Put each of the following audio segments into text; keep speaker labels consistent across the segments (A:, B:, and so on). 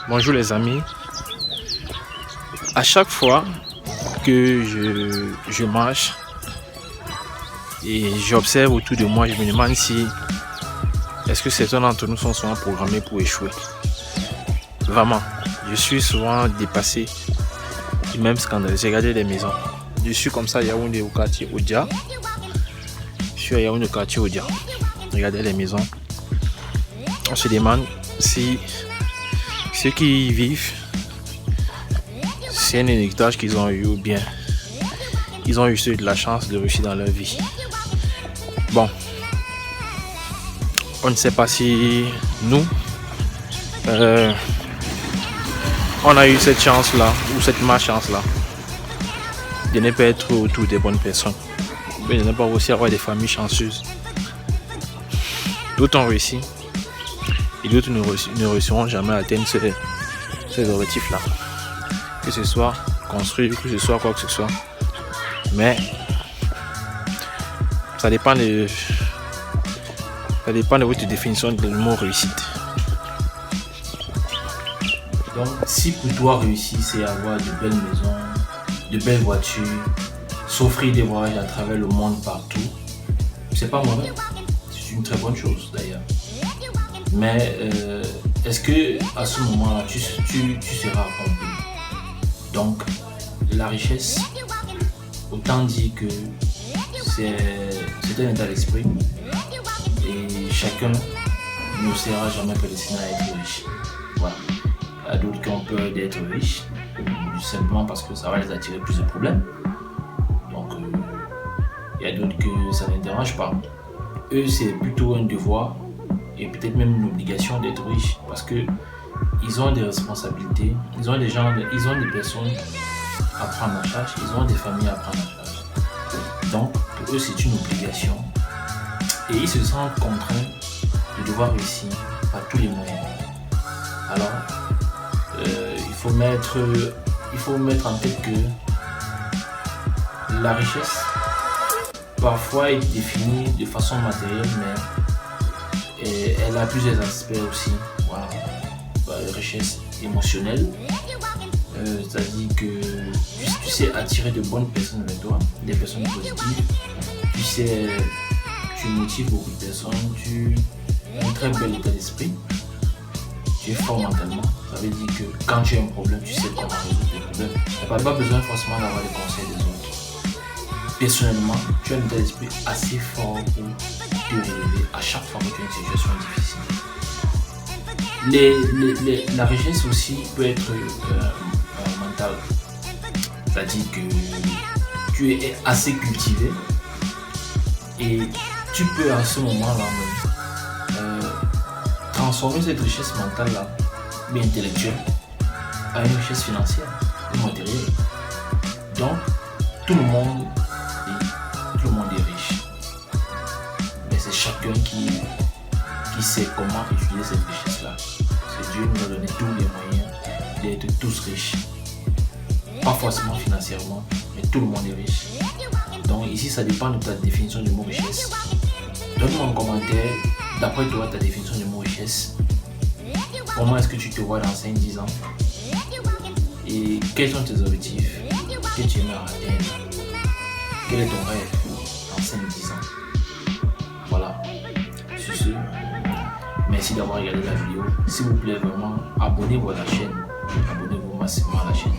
A: Bonjour les amis. À chaque fois que je marche et j'observe autour de moi, je me demande si est-ce que certains d'entre nous sont souvent programmés pour échouer. Vraiment, je suis souvent dépassé et même scandalisé. Regardez les maisons. Je suis comme ça à Yaoundé au quartier Odia. Je suis à Yaoundé au quartier Odia. Regardez les maisons. On se demande si ceux qui y vivent, c'est un héritage qu'ils ont eu ou bien ils ont eu de la chance de réussir dans leur vie. Bon, on ne sait pas si nous, on a eu cette chance-là ou cette malchance-là de ne pas être autour des bonnes personnes, mais de ne pas aussi avoir des familles chanceuses. D'autres ont réussi et d'autres ne réussiront jamais à atteindre ces objectifs-là. Que ce soit construire, que ce soit quoi que ce soit. Mais ça dépend de votre définition du mot réussite. Donc, si pour toi réussir, c'est avoir de belles maisons, de belles voitures, s'offrir des voyages à travers le monde partout, c'est pas mauvais. C'est une très bonne chose d'ailleurs. Mais est-ce que à ce moment-là, tu seras accompli? Donc, la richesse, autant dire que c'est un état d'esprit et chacun ne sera jamais prédestiné à être riche. Voilà. Il y a d'autres qui ont peur d'être riches, simplement parce que ça va les attirer plus de problèmes. Donc, il y a d'autres que ça ne dérange pas. Eux, c'est plutôt un devoir et peut-être même une obligation d'être riche parce que ils ont des responsabilités, ils ont des personnes à prendre en charge, ils ont des familles à prendre en charge. Donc, pour eux, c'est une obligation. Et ils se sentent contraints de devoir réussir par tous les moyens. Alors, il faut mettre en tête que la richesse, parfois, est définie de façon matérielle, mais elle a plusieurs aspects aussi. Voilà. La richesse émotionnelle, c'est-à-dire que tu sais attirer de bonnes personnes vers toi, des personnes positives, tu motives beaucoup de personnes, tu as un très bel état d'esprit, tu es fort mentalement, ça veut dire que quand tu as un problème, tu sais comment résoudre tes problèmes, tu n'as pas besoin forcément d'avoir les conseils des autres. Personnellement, tu as un état d'esprit assez fort pour te relever à chaque fois que tu as une situation difficile. La richesse aussi peut être mentale, c'est-à-dire que tu es assez cultivé et tu peux à ce moment-là même transformer cette richesse mentale-là, mais intellectuelle, à une richesse financière ou matérielle. Donc, tout le monde est riche, mais c'est chacun qui sait comment utiliser cette richesse-là. Parce que Dieu nous a donné tous les moyens d'être tous riches. Pas forcément financièrement, mais tout le monde est riche. Donc ici, ça dépend de ta définition du mot richesse. Donne-moi un commentaire, d'après toi, ta définition du mot richesse. Comment est-ce que tu te vois dans 5-10 ans? Et quels sont tes objectifs que tu aimerais atteindre? Quel est ton rêve dans 5-10 ans? Voilà. Sur ce, merci d'avoir regardé la vidéo. S'il vous plaît, vraiment, abonnez-vous à la chaîne. Abonnez-vous massivement à la chaîne.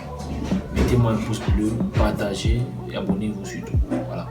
A: Mettez-moi un pouce bleu, partagez et abonnez-vous surtout. Voilà.